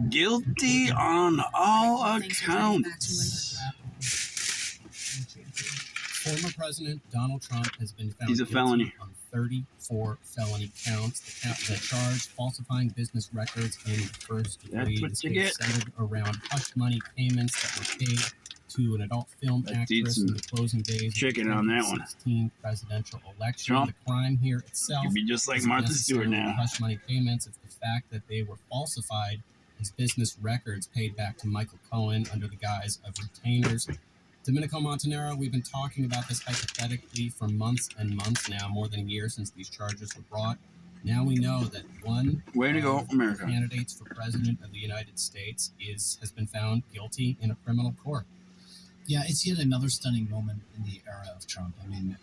Guilty on all accounts. Former President Donald Trump has been found He's a felony on 34 felony counts. The charge, falsifying business records in the first degree, is centered around hush money payments that were paid to an adult film actress in the closing days of the 2016 presidential election. Trump. The crime here itself could be just like Martha Stewart now. Hush money payments. It's the fact that they were falsified as business records paid back to Michael Cohen under the guise of retainers. Domenico Montanaro, we've been talking about this hypothetically for months and months now, more than a year since these charges were brought. Now we know that one way to go, America. Candidates for president of the United States has been found guilty in a criminal court. Yeah, it's yet another stunning moment in the era of Trump. I mean,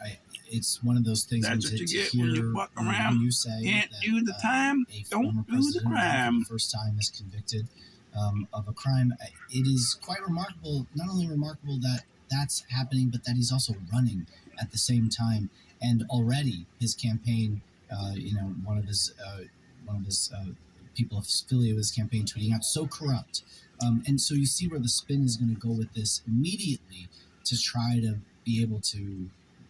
it's one of those things. That's what you get when you walk around. You say can't that, do the time, don't do the crime. The first time is convicted of a crime. It is quite remarkable. Not only remarkable that that's happening, but that he's also running at the same time. And already his campaign, one of his people affiliated with his campaign tweeting out, so corrupt. And so you see where the spin is going to go with this immediately to try to be able to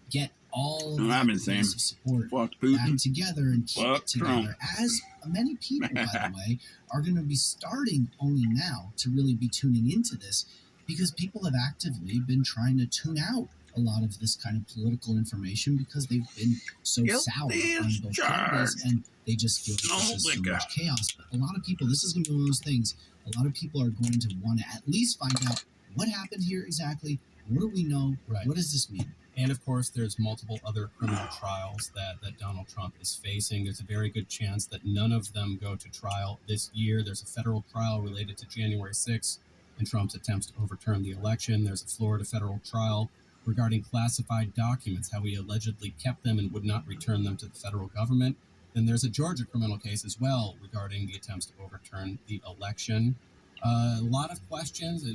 get all of the support back together and keep it together. As many people, by the way, are going to be starting only now to really be tuning into this, because people have actively been trying to tune out a lot of this kind of political information because they've been so sour on both candidates, and they just feel that this is so much chaos. But a lot of people, this is going to be one of those things, a lot of people are going to want to at least find out what happened here exactly. What do we know? Right. What does this mean? And of course, there's multiple other criminal trials that Donald Trump is facing. There's a very good chance that none of them go to trial this year. There's a federal trial related to January 6th and Trump's attempts to overturn the election. There's a Florida federal trial regarding classified documents, how he allegedly kept them and would not return them to the federal government. Then there's a Georgia criminal case as well regarding the attempts to overturn the election. A lot of questions.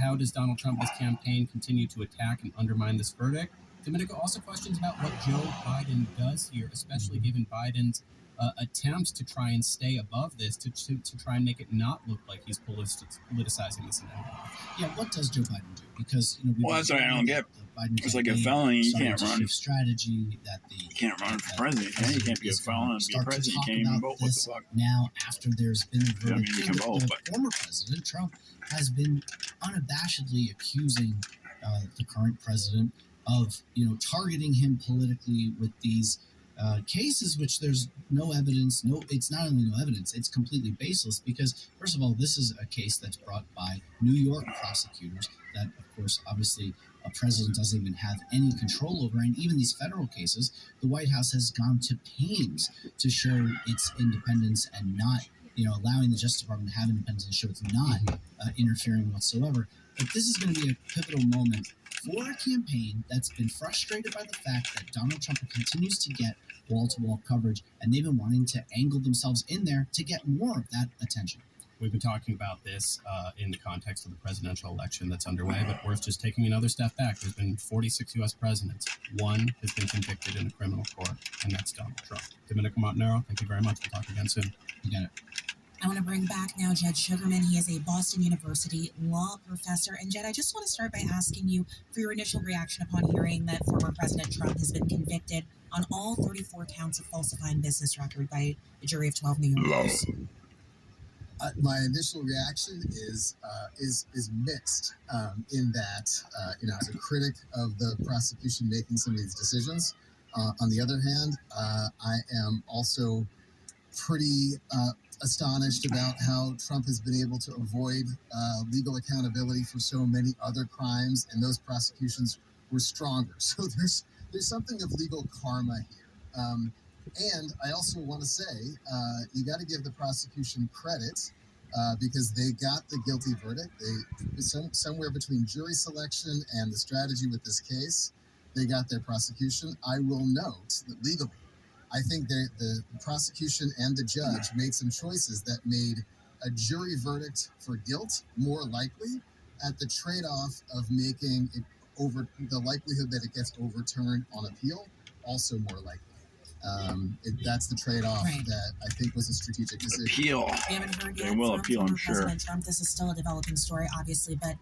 How does Donald Trump's campaign continue to attack and undermine this verdict? Domenico, also questions about what Joe Biden does here, especially given Biden's attempts to try and stay above this, to try and make it not look like he's politicizing this in any way. Yeah, what does Joe Biden do? Because that's what I don't get. It's like a felony, you can't run. Strategy that you can't run for president. You can't be a felon and be a president. You can't even vote. What the fuck? Now, after there's been a verdict, you can vote, but former President Trump has been unabashedly accusing the current president of targeting him politically with these cases, which there's no evidence. It's not only no evidence, it's completely baseless, because first of all, this is a case that's brought by New York prosecutors that, of course, obviously a president doesn't even have any control over. And even these federal cases, the White House has gone to pains to show its independence and not, allowing the Justice Department to have independence and show it's not interfering whatsoever. But this is going to be a pivotal moment for a campaign that's been frustrated by the fact that Donald Trump continues to get wall-to-wall coverage, and they've been wanting to angle themselves in there to get more of that attention. We've been talking about this in the context of the presidential election that's underway, but worth just taking another step back. There's been 46 U.S. presidents. One has been convicted in a criminal court, and that's Donald Trump. Domenico Montanaro, thank you very much. We'll talk again soon. You got it. I want to bring back now Jed Sugarman. He is a Boston University law professor. And Jed, I just want to start by asking you for your initial reaction upon hearing that former President Trump has been convicted on all 34 counts of falsifying business record by a jury of 12 New Yorkers. My initial reaction is mixed in that, as a critic of the prosecution making some of these decisions. On the other hand, I am also pretty astonished about how Trump has been able to avoid legal accountability for so many other crimes, and those prosecutions were stronger. So there's something of legal karma here. And I also want to say, you got to give the prosecution credit because they got the guilty verdict. Somewhere between jury selection and the strategy with this case, they got their prosecution. I will note that legally, I think the prosecution and the judge made some choices that made a jury verdict for guilt more likely at the trade-off of making it the likelihood that it gets overturned on appeal also more likely. That's the trade-off Right. that I think was a strategic decision. Appeal. We haven't heard They yet will from appeal, former I'm sure. President Trump. This is still a developing story, obviously, but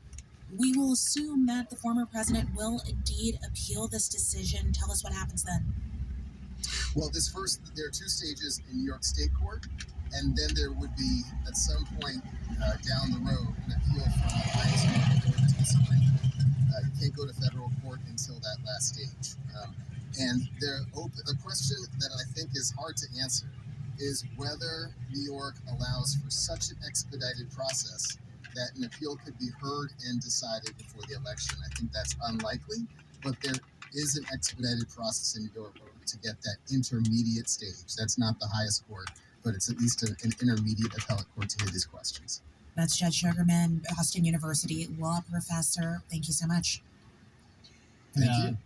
we will assume that the former president will indeed appeal this decision. Tell us what happens then. Well, there are two stages in New York State Court, and then there would be, at some point down the road, an appeal from the highest court to the Supreme Court. You can't go to federal court until that last stage. And the question that I think is hard to answer is whether New York allows for such an expedited process that an appeal could be heard and decided before the election. I think that's unlikely, but there is an expedited process in New York to get that intermediate stage. That's not the highest court, but it's at least an intermediate appellate court to hear these questions. That's Judge Sugarman, Boston University law professor. Thank you so much. Thank you.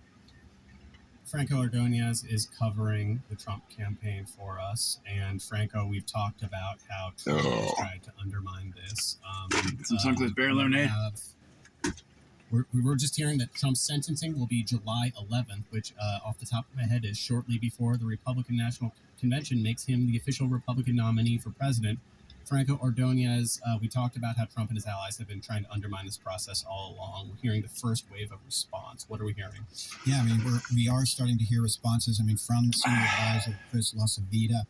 Franco Ordonez is covering the Trump campaign for us. And Franco, we've talked about how Trump has tried to undermine this. Some Suncliff Bear Lemonade. We were just hearing that Trump's sentencing will be July 11th, which off the top of my head is shortly before the Republican National Convention makes him the official Republican nominee for president. Franco Ordonez, we talked about how Trump and his allies have been trying to undermine this process all along. We're hearing the first wave of response. What are we hearing? Yeah, I mean, we are starting to hear responses. I mean, from senior advisor Chris LaCivita,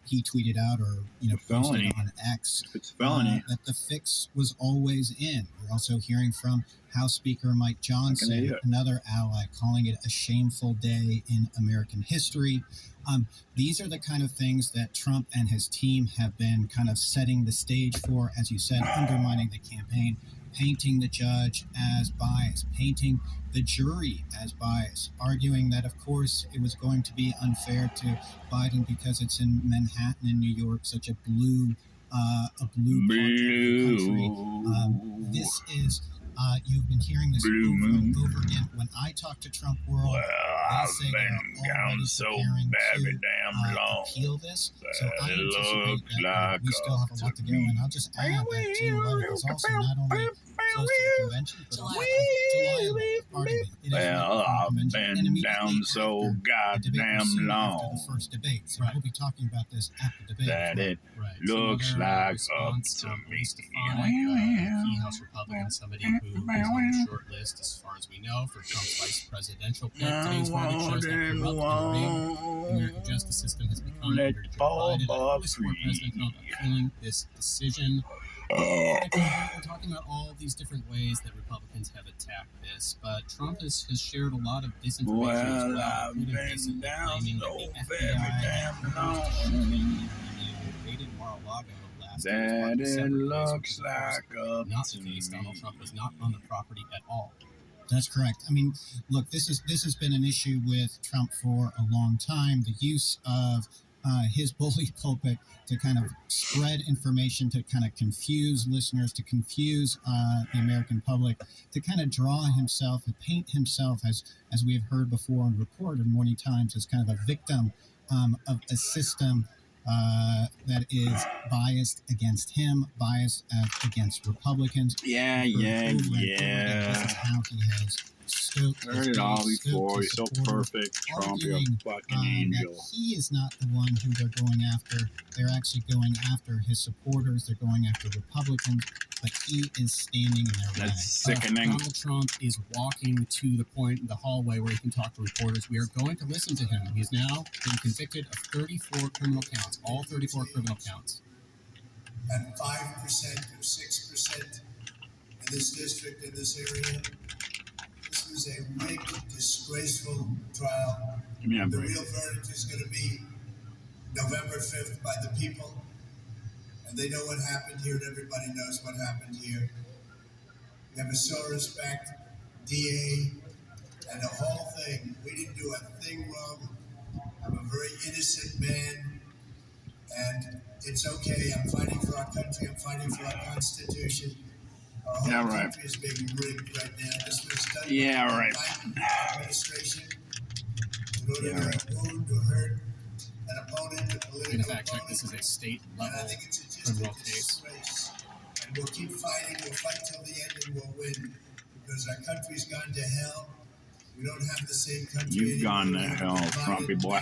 he tweeted out or posted on X it's a felony. That the fix was always in. We're also hearing from House Speaker Mike Johnson, another ally, calling it a shameful day in American history. These are the kind of things that Trump and his team have been kind of setting the stage for, as you said, undermining the campaign, painting the judge as biased, painting the jury as biased, arguing that, of course, it was going to be unfair to Biden because it's in Manhattan in New York, such a blue part of the country. This is... you've been hearing this over and over again. When I talk to Trump World, they say they're already preparing to appeal this. So I anticipate that we still have a lot to go. And I'll just add that June 11th is also not only close to the convention, but July 11th. Pardon me. It is I've been down so goddamn long. After the first debate. So we'll be talking about this at the debate. That it looks like up to me. Key House Republican, somebody who is on the short list, as far as we know, for Trump's vice presidential pick. Today's verdict shows that corrupt and rigged the American justice system has become under Joe Biden. Who is for President Trump appealing this decision? We're talking about all these different ways that Republicans have attacked this, but Trump has shared a lot of disinformation as well, including recently claiming that the FBI raided Mar-a-Lago last year. That it looks like up not to the case. me. Donald Trump was not on the property at all. That's correct. I mean, look, this has been an issue with Trump for a long time. The use of his bully pulpit to kind of spread information, to kind of confuse listeners, to confuse the American public, to kind of draw himself and paint himself as we have heard before and reported many times as kind of a victim of a system that is biased against him, biased against Republicans. Yeah. This is how he has stoked. Heard it all before. He's so perfect. Trump, you're a fucking angel. That he is not the one who they're going after. They're actually going after his supporters. They're going after Republicans, but he is standing in their way. That's sickening. Donald Trump is walking to the point in the hallway where he can talk to reporters. We are going to listen to him. He's now been convicted of 34 criminal counts, all 34 criminal counts. At 5% or 6% in this district, in this area, this was a rigged, disgraceful trial. Yeah, the real verdict is going to be November 5th by the people. And they know what happened here, and everybody knows what happened here. We have a Soros backed DA and the whole thing. We didn't do a thing wrong. I'm a very innocent man, and it's okay. I'm fighting for our country. I'm fighting for our Constitution. Our whole country is being rigged right now. This was done by the Biden administration in order to wound or hurt an opponent, a political opponent. Check, this is a state-level I think it's just criminal a disgrace. And we'll keep fighting. We'll fight till the end, and we'll win. Because our country's gone to hell. We don't have the same country You've gone to anymore. hell, Trumpy boy.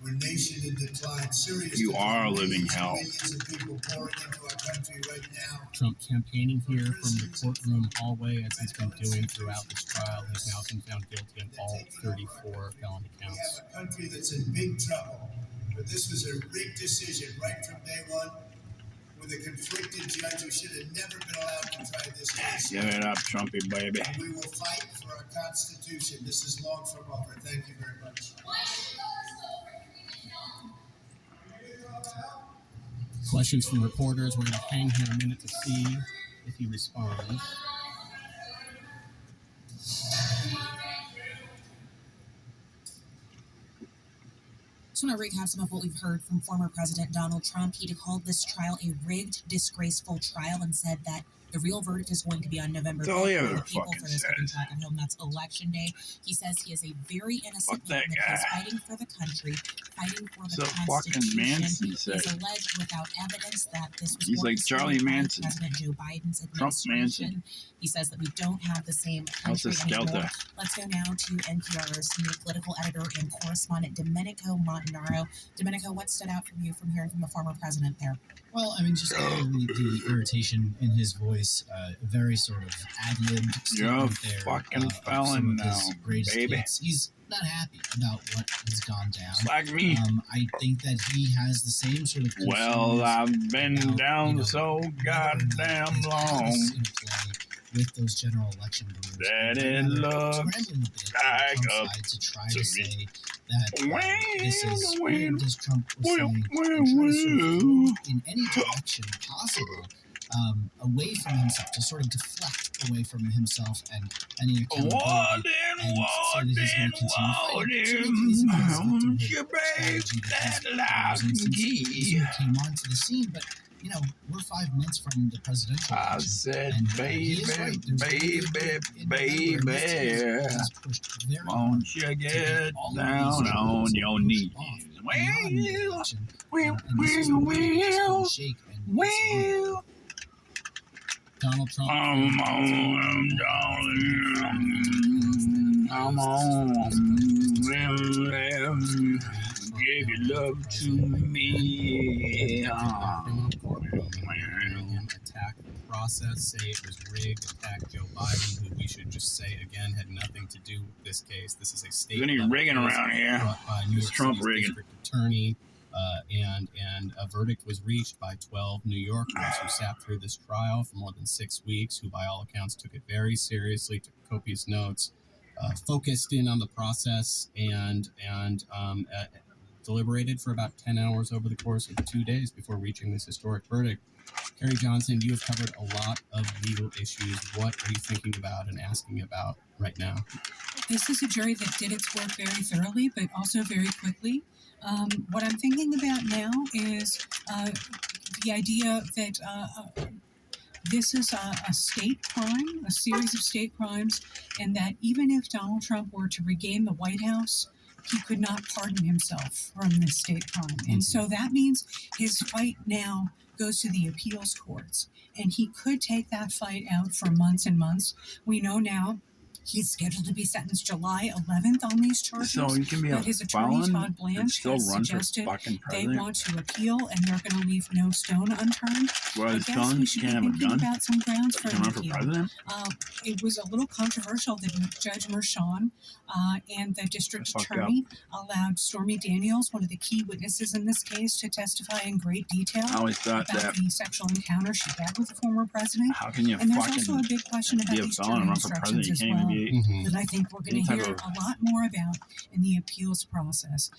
We're a nation in decline. Serious You decline. are living Millions and hell. Millions of people pouring into our country right now. Trump campaigning here from the courtroom hallway, as he's been doing throughout this trial. He's now been found guilty of all 34 felony We counts. have a country that's in big trouble. But this was a rigged decision right from day one, with a conflicted judge who should have never been allowed to try this case. Give it up, Trumpy baby. And we will fight for our Constitution. This is long from over. Thank you very much. Questions from reporters. We're going to hang here a minute to see if he responds. Just want to recap some of what we've heard from former President Donald Trump. He called this trial a rigged, disgraceful trial and said that the real verdict is going to be on November 5th. That's all he For ever the people fucking for this says. looking track at home, that's Election Day. He says he is a very innocent Fuck that man that is guy. fighting for the country, fighting for the So fucking Constitution. Manson He's said. alleged without evidence that this was He's like Charlie orchestrated by Manson. President Joe Biden's Trump administration. Manson. He says that we don't have the same How's country the anymore. Skelter? Let's go now to NPR's senior political editor and correspondent Domenico Montanaro. Domenico, what stood out from you from hearing from the former president there? Well, I mean, just the irritation in his voice, very sort of ad-libbed You're a statement there. fucking of some felon of his now, greatest baby. hits. He's not happy about what has gone down. It's like me. I think that he has the same sort of Well, concerns I've been about, down you know, so whether goddamn his long past in play with those general election rules. that And it rather looks scrambling a bit like on up Trump's side to try to to me. say that this is rigged, as Trump was well, saying, well, and try to sort of well. throw in any direction possible away from himself, to sort of deflect away from himself and any accountability. And so that he's going to continue fighting. So he's won't you break strategy that that lock he's and he key? sort of came onto the scene, but you know, we're 5 months from the presidential I election. said, And baby, he is right. There's going to be a vote in November, and this team baby, has pushed very hard won't you to get all of down these on rules your pushed knees? off beyond the election. And this is Well, a way to sort of shake and well, Donald Trump. come on, darling, come on, give your love to me. Attack the process, say it was rigged, attack Joe Biden, who we should just say again had nothing to do with this case. This is a state There's any level rigging case around here. brought by New It's York Trump City's rigging. district attorney, and a verdict was reached by 12 New Yorkers who sat through this trial for more than 6 weeks, who by all accounts took it very seriously, took copious notes, focused in on the process, and deliberated for about 10 hours over the course of 2 days before reaching this historic verdict. Carrie Johnson, you have covered a lot of legal issues. What are you thinking about and asking about right now? This is a jury that did its work very thoroughly, but also very quickly. What I'm thinking about now is the idea that this is a state crime, a series of state crimes, and that even if Donald Trump were to regain the White House, he could not pardon himself from this state crime. And so that means his fight now goes to the appeals courts, and he could take that fight out for months and months. We know now he's scheduled to be sentenced July 11th on these charges. So you can be a but his attorney, felon Todd and Blanche, still has run for suggested fucking they president? want to appeal, and they're going to leave no stone unturned. Well, I his guess felon we should be can't have a thinking gun? about some grounds for Can an run for appeal. president? It was a little controversial that Judge Mershon and the district Fuck attorney allowed Stormy Daniels, one of the key witnesses in this case, to testify in great detail I always thought about that. the sexual encounter she had with the former president. How can you And there's also a fucking big question about be a these felon jury and run for president? instructions You as can't well, even be. that I think we're going any to type hear of- a lot more about in the appeals process.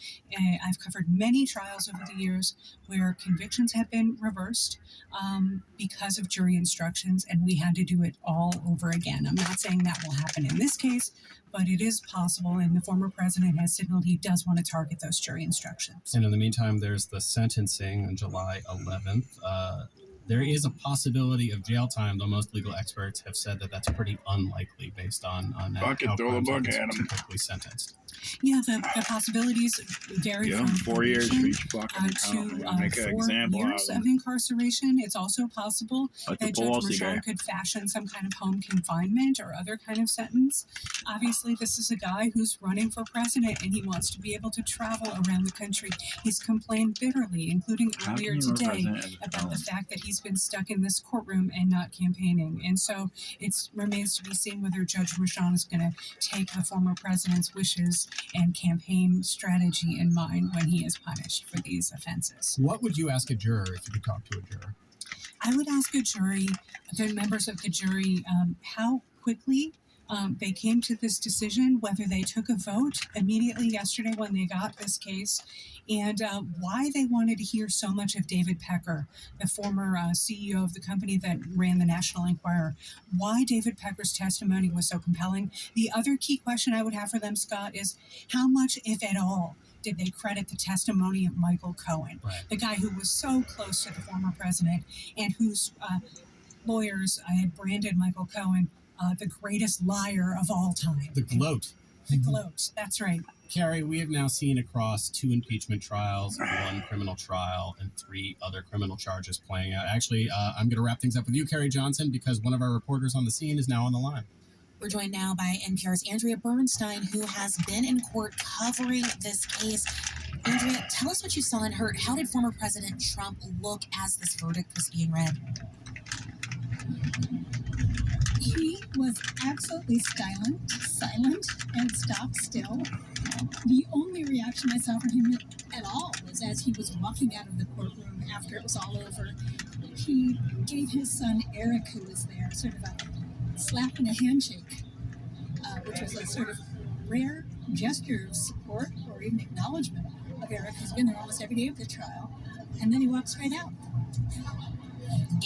I've covered many trials over the years where convictions have been reversed because of jury instructions, and we had to do it all over again. I'm not saying that will happen in this case, but it is possible, and the former president has signaled he does want to target those jury instructions. And in the meantime, there's the sentencing on July 11th. There is a possibility of jail time, though most legal experts have said that that's pretty unlikely based on how throw the crimes book are at 'em. typically sentenced. Yeah, the possibilities vary Yeah, from 4 years for probation each fucking count. to Make an 4 example out years of of them. incarceration. It's also possible Like the that Judge Pelosi guy. Merchan could fashion some kind of home confinement or other kind of sentence. Obviously, this is a guy who's running for president and he wants to be able to travel around the country. He's complained bitterly, including How earlier can you run today, president as a about felon? the fact that he's been stuck in this courtroom and not campaigning. And so it remains to be seen whether Judge Merchan is going to take the former president's wishes and campaign strategy in mind when he is punished for these offenses. What would you ask a juror if you could talk to a juror? I would ask a jury, the members of the jury, how quickly they came to this decision, whether they took a vote immediately yesterday when they got this case, and why they wanted to hear so much of David Pecker, the former CEO of the company that ran the National Enquirer, why David Pecker's testimony was so compelling. The other key question I would have for them, Scott, is how much, if at all, did they credit the testimony of Michael Cohen, Right. the guy who was so close to the former president and whose lawyers had branded Michael Cohen the greatest liar of all time. The gloat. The gloat, that's right. Carrie, we have now seen across 2 impeachment trials, 1 criminal trial, and 3 other criminal charges playing out. Actually, I'm going to wrap things up with you, Carrie Johnson, because one of our reporters on the scene is now on the line. We're joined now by NPR's Andrea Bernstein, who has been in court covering this case. Andrea, tell us what you saw and heard. How did former President Trump look as this verdict was being read? He was absolutely silent, and stock still. The only reaction I saw from him at all was as he was walking out of the courtroom after it was all over. He gave his son Eric, who was there, sort of a slap and a handshake, which was a sort of rare gesture of support or even acknowledgement of Eric, who's been there almost every day of the trial. And then he walks right out.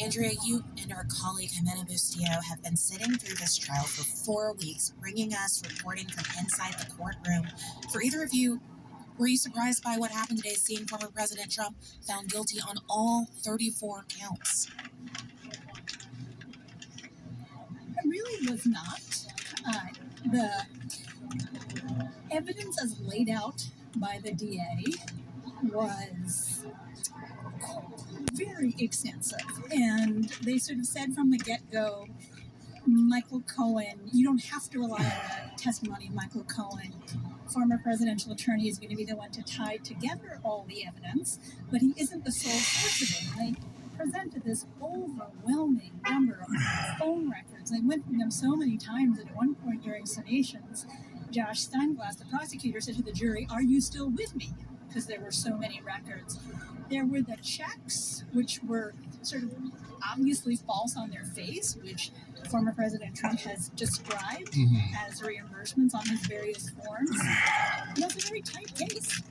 Andrea, you and our colleague Jimena Bustillo have been sitting through this trial for 4 weeks, bringing us reporting from inside the courtroom. For either of you, were you surprised by what happened today, seeing former President Trump found guilty on all 34 counts? I really was not. The evidence as laid out by the DA was very extensive. And they sort of said from the get-go, Michael Cohen, you don't have to rely on the testimony of Michael Cohen. Former presidential attorney is going to be the one to tie together all the evidence, but he isn't the sole source of it. And they presented this overwhelming number of phone records. They went through them so many times that at one point during summations, Josh Steinglass, the prosecutor, said to the jury, "Are you still with me?" Because there were so many records. There were the checks, which were sort of obviously false on their face, which former President Trump has described as reimbursements on his various forms. It was a very tight case.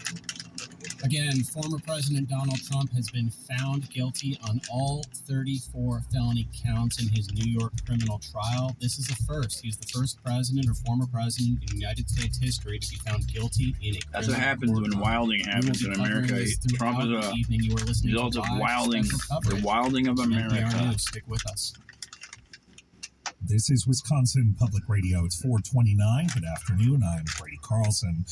Again, former President Donald Trump has been found guilty on all 34 felony counts in his New York criminal trial. This is a first. He's the first president or former president in United States history to be found guilty in a criminal That's what happens when courtroom. wilding We will happens be in covering America. this Trump throughout is the a evening. You are listening result to of live wilding, special coverage the wilding of from NPR America. News. Stick with us. This is Wisconsin Public Radio. It's 4:29. Good afternoon. I'm Brady Carlson.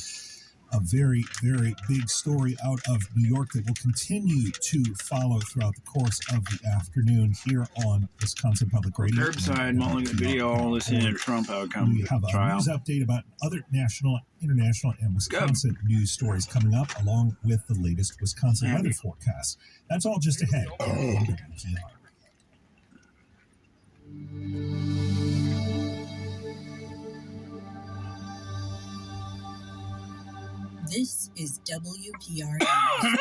A very, very big story out of New York that will continue to follow throughout the course of the afternoon here on Wisconsin Public Radio. Curbside, multiple video, listening to Trump outcome We have a trial. news update about other national, international, and Wisconsin news stories coming up, along with the latest Wisconsin weather forecast. That's all just ahead on WPR. This is WPR News.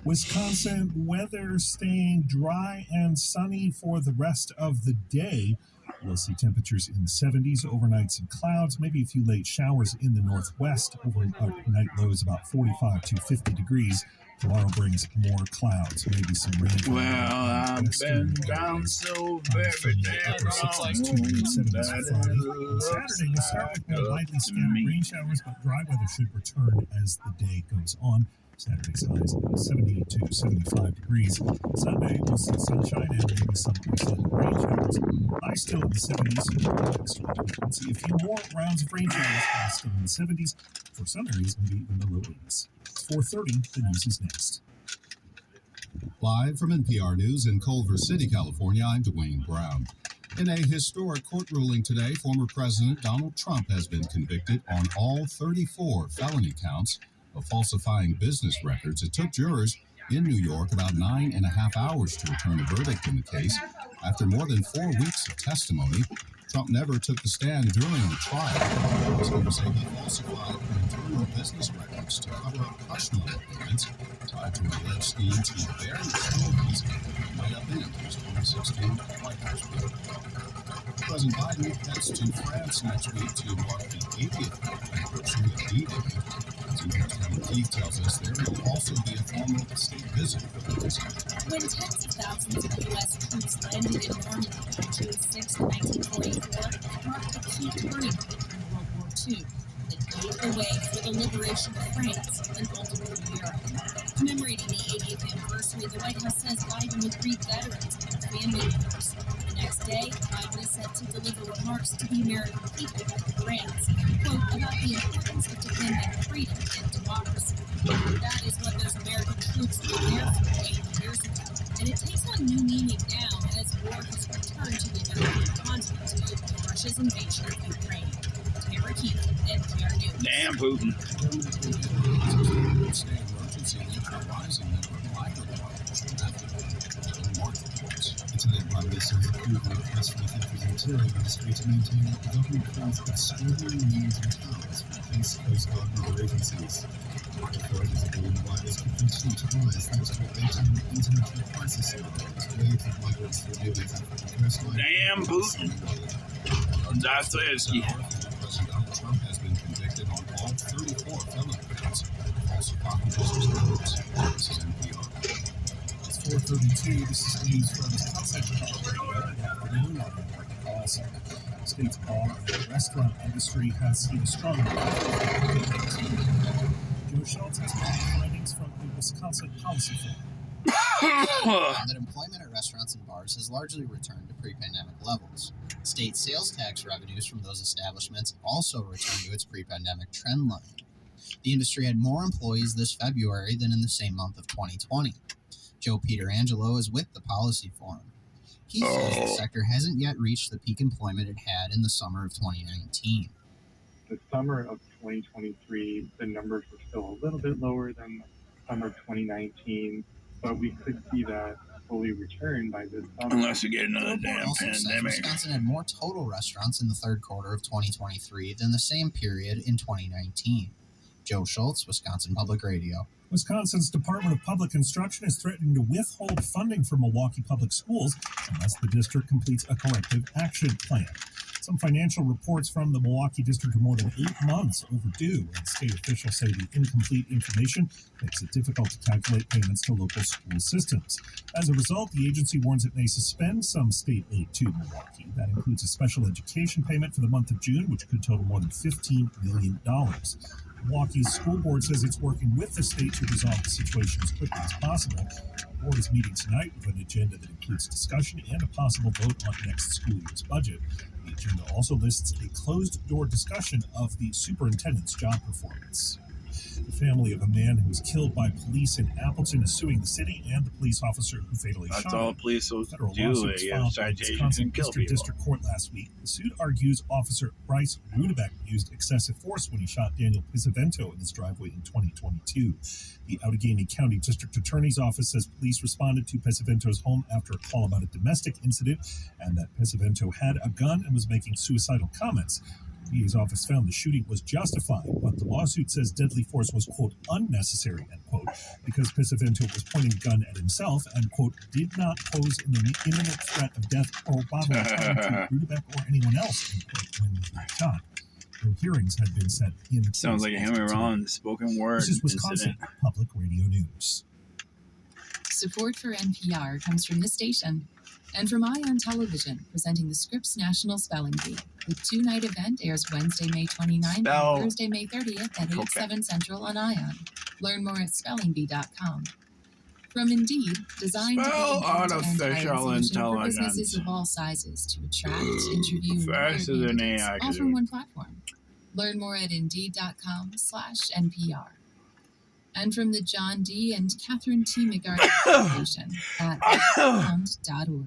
Wisconsin weather staying dry and sunny for the rest of the day. We'll see temperatures in the 70s, overnight some clouds, maybe a few late showers in the northwest. Overnight lows about 45 to 50 degrees. Tomorrow brings more clouds, maybe some rain. Well, I've been down so very damn long. Saturday will start with more lightly scattered rain showers, but dry weather should return as the day goes on. Saturday's highs about 70 to 75 degrees. Sunday we'll see sunshine and maybe some isolated rain showers. Highs still in the 70s. We'll see a few more rounds of rain showers. Highs still in the 70s. For some areas, maybe in the low 80s. It's 4:30. The news is next. Live from NPR News in Culver City, California, I'm Dwayne Brown. In a historic court ruling today, former President Donald Trump has been convicted on all 34 felony counts of falsifying business records. It took jurors in New York about 9.5 hours to return a verdict in the case. After more than 4 weeks of testimony, Trump never took the stand during the trial. Prosecutors say he falsified internal business records to cover up questionable payments tied to an alleged scheme to bury stories that might have been his 2016 White House bill. President Biden heads to France next week to mark the 80th anniversary of D-Day. Keith tells us there will also be a formal state visit for the president. When tens of thousands of U.S. troops landed in Normandy on June 6, 1944, it marked a key turning point in World War II that paved the way for the liberation of France and ultimately Europe. Commemorating the 80th anniversary, the White House says Biden will greet veterans and their family members. The next day, Biden is set to deliver remarks to the American people in France, quote, about the importance of defending freedom and democracy. That is what those American troops were there for 8 years ago. And it takes on new meaning now as war has returned to the European continent over Russia's invasion of Ukraine. Tamara Keith, NPR News. Damn Putin. State emergency after rising number of migrant arrivals after the March reports. Today, Prime Minister approved a request from the country's interior ministry to maintain that the government funds extraordinary means and powers for police, coast guard, and other agencies. Authorities believe arrivals could continue to rise thanks to a built-in international crisis scenario to wave of migrants through Libya's African coastline. Damn Putin. Dostoevsky. President Donald Trump has been convicted on all 34 felony counts of falsifying business records. This is NPR. It's 4:32. This is news from Wisconsin Public Radio. Good afternoon. I'm Greg Carlson. The state's bar and restaurant industry has seen a strong Joe Schultz has made findings from the Wisconsin Policy Forum. That employment at restaurants and bars has largely returned to pre-pandemic levels. State sales tax revenues from those establishments also returned to its pre-pandemic trend line. The industry had more employees this February than in the same month of 2020. Joe Peterangelo is with the Policy Forum. He says the sector hasn't yet reached the peak employment it had in the summer of 2019. The summer of 2023, the numbers were still a little bit lower than the summer of 2019, but we could see that fully return by this summer. Unless we get another damn also says pandemic. Wisconsin had more total restaurants in the third quarter of 2023 than the same period in 2019. Joe Schultz, Wisconsin Public Radio. Wisconsin's Department of Public Instruction is threatening to withhold funding for Milwaukee Public Schools unless the district completes a corrective action plan. Some financial reports from the Milwaukee district are more than 8 months overdue, and state officials say the incomplete information makes it difficult to calculate payments to local school systems. As a result, the agency warns it may suspend some state aid to Milwaukee. That includes a special education payment for the month of June, which could total more than $15 million. Milwaukee's school board says it's working with the state to resolve the situation as quickly as possible. The board is meeting tonight with an agenda that includes discussion and a possible vote on next school year's budget. The agenda also lists a closed-door discussion of the superintendent's job performance. The family of a man who was killed by police in Appleton is suing the city and the police officer who fatally shot him. That's all police will Federal do. lawsuits They filed get by citations Wisconsin and kill people. District Court last week. The suit argues Officer Bryce Rudebeck used excessive force when he shot Daniel Pisavento in his driveway in 2022. The Allegheny County District Attorney's Office says police responded to Pisavento's home after a call about a domestic incident and that Pisavento had a gun and was making suicidal comments. DA's office found the shooting was justified, but the lawsuit says deadly force was, quote, unnecessary, end quote, because Pisavento was pointing a gun at himself and, quote, did not pose an imminent threat of death or bodily harm to Rudebeck or anyone else, end quote, when he shot. No hearings had been set in the Sounds like a Henry Rollins spoken word This is Wisconsin incident. Public Radio News. Support for NPR comes from this station and from Ion Television, presenting the Scripps National Spelling Bee. The two-night event airs Wednesday, May 29th and Thursday, May 30th at 8, 7 Central on Ion. Learn more at spellingbee.com. From Indeed, designed to be an artificial solution for businesses intelligence. of all sizes to attract, interview, and hire Faster than candidates, AI all could from do. one platform. Learn more at Indeed.com/NPR. And from the John D. and Catherine T. McGarty Foundation at background.org.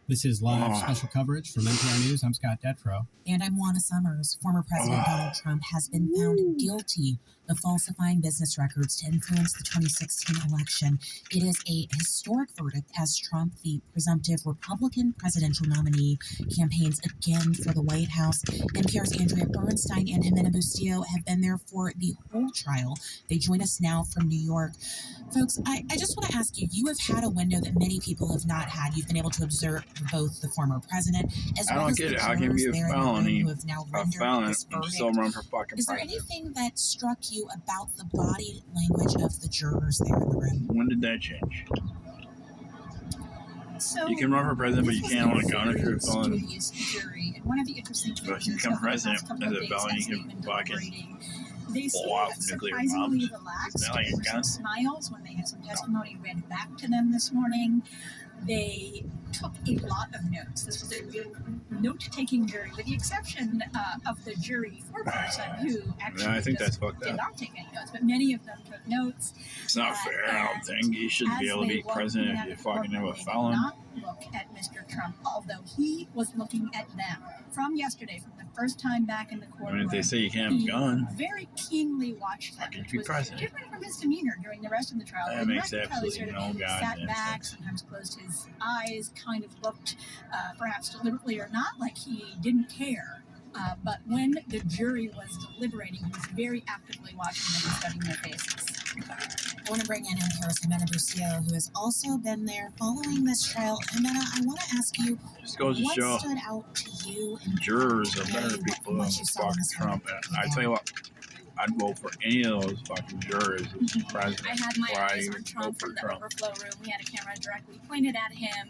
This is live special coverage from NPR News. I'm Scott Detrow. And I'm Juana Summers. Former President Donald Trump has been found guilty of falsifying business records to influence the 2016 election. It is a historic verdict as Trump, the presumptive Republican presidential nominee, campaigns again for the White House. NPR's Andrea Bernstein and Jimena Bustillo have been there for the whole trial. They join us now from New York. Folks, I just want to ask you, you have had a window that many people have not had. You've been able to observe both the former president as well as the How can jurors you be a there in the room felony? who have now A rendered felon this and verdict. still run for fucking Is there president. anything that struck you about the body language of the jurors there in the room? When did that change? So You can run for president, but you can't own a gun if you're a felon. studious jury, and one of the interesting But if things you is become over the past president couple as of a days felon, as you they've can been fucking deliberating, they seem blow off nuclear surprisingly bombs. relaxed. Isn't that like a There were gun? some smiles when they had some testimony read back to them this morning. They took a lot of notes. This was a real note-taking jury, with the exception of the jury foreperson who actually Yeah, I think that's just fucked did up. not take any notes, but many of them took notes. It's not fair, I don't think. You shouldn't be able to be president if you fucking have a felon. Not look at Mr. Trump, although he was looking at them from yesterday, from the first time back in the I courtroom. mean, if they say you can't have a He gun, very keenly watched them, how can you which be was president? different from his demeanor during the rest of the trial. That When makes Mark Kelly absolutely sort no of sat goddamn back, sense. sometimes closed his eyes, kind of looked, perhaps deliberately or not, like he didn't care. But when the jury was deliberating, he was very actively watching them and studying their faces. I want to bring in NPR's Jimena Bustillo, who has also been there following this trial. Jimena, I want to ask you, Just goes to what show stood out to you in jurors are better today, people what than you saw in fucking this Trump. verdict I tell you what, I'd vote for any of those fucking jurors as president. I had my before eyes even on Trump vote for from the Trump. overflow room. We had a camera directly pointed at him.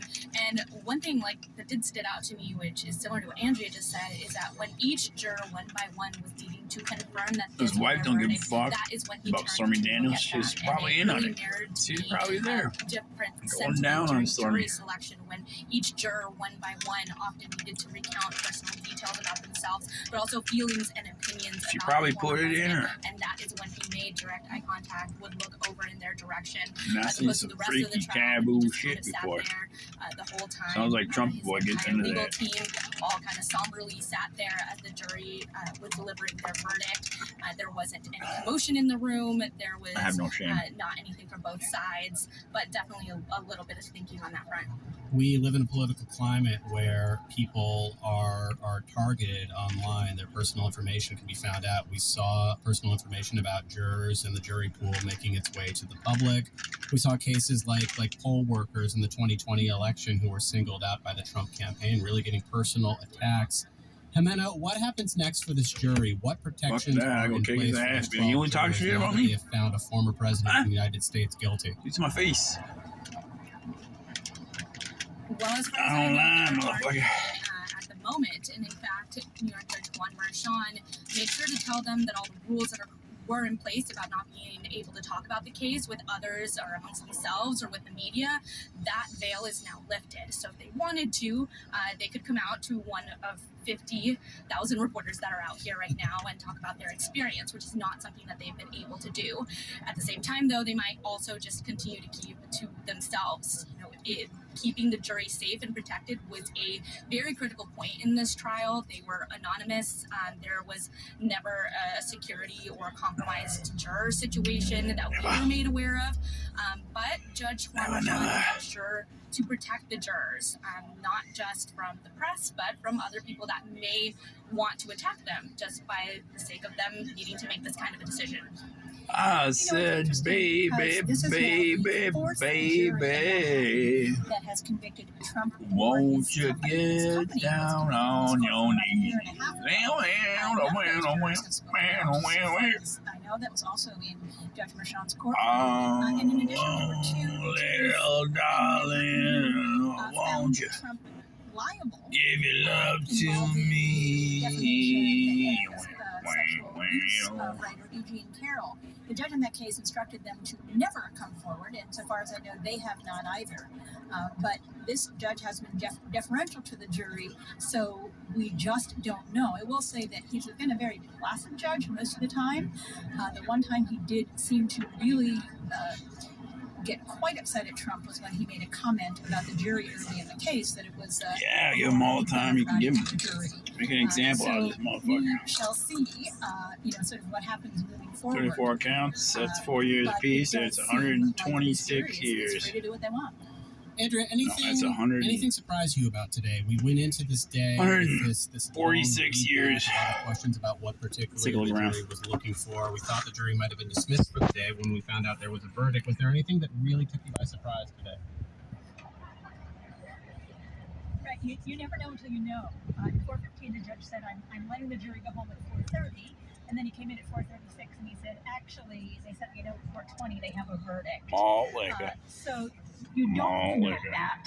And one thing that did stand out to me, which is similar to what Andrea just said, is that when each juror one by one was needing to confirm that His this was wife their don't give a verdict, fuck that is when he about turned Stormy to Daniels. look at She's that. probably And in on really it. narrowed to She's me, probably there. different Going sentiment down on during Stormy. jury selection when each juror one by one often needed to recount personal details about themselves, but also feelings and opinions She about probably the former put it in president. her. And that is when he made direct eye contact, would look over in their direction, And I as seen opposed to some the rest of the freaky trial. taboo He just shit kind of sat before. there the whole time. Sounds like Trump His boy gets entire into legal that. team all kind of somberly sat there as the jury was delivering their verdict. There wasn't any commotion in the room. There was I have no shame. not anything from both sides, but definitely a little bit of thinking on that front. We live in a political climate where people are targeted online. Their personal information can be found out. We saw personal information about jurors in the jury pool making its way to the public. We saw cases like poll workers in the 2020 election who were singled out by the Trump campaign, really getting personal attacks. Jimena, what happens next for this jury? What protections Fuck that, are I go in kick place his for ass, these man. You 12 wanna talk jurors shit now about that me? they have found a former president of the United States guilty? You to my face. Well, as far as I don't I know, know, motherfucker. at the moment, and in fact, New York Judge Juan Marchand made sure to tell them that all the rules that were in place about not being able to talk about the case with others or amongst themselves or with the media, that veil is now lifted. So if they wanted to, they could come out to one of 50,000 reporters that are out here right now and talk about their experience, which is not something that they've been able to do. At the same time, though, they might also just continue to keep to themselves. Keeping the jury safe and protected was a very critical point in this trial. They were anonymous. There was never a security or a compromised juror situation that we were made aware of. But Judge Juan Marchand made sure to protect the jurors, not just from the press, but from other people that that may want to attack them just by the sake of them needing to make this kind of a decision. I said, baby, baby, baby, that has convicted Trump. won't you get down on your knees? I know that was also in Judge Merchan's court. Oh, and in addition, there were two little darling, won't you Trump liable give your love to me? Of writer Eugene Carroll. The judge in that case instructed them to never come forward, and so far as I know, they have not either. But this judge has been deferential to the jury, so we just don't know. I will say that he's been a very placid judge most of the time. The one time he did seem to really get quite upset at Trump was when he made a comment about the jury early in the case, that it was yeah, give him all the time you can give him. Make an example out of this motherfucker. We shall see, sort of what happens moving forward. 34 counts, that's 4 years apiece, and it's 126 years. It's free to do what they want. Andrea, anything surprised you about today? We went into this day with this 46 years. A lot of questions about what particularly the jury was looking for. We thought the jury might have been dismissed for the day when we found out there was a verdict. Was there anything that really took you by surprise today? Right, you never know until you know. At 4:15, the judge said, I'm letting the jury go home at 4:30. And then he came in at 4:36 and he said, actually, they said, at 4:20 they have a verdict. Malt liquor. So you don't know that.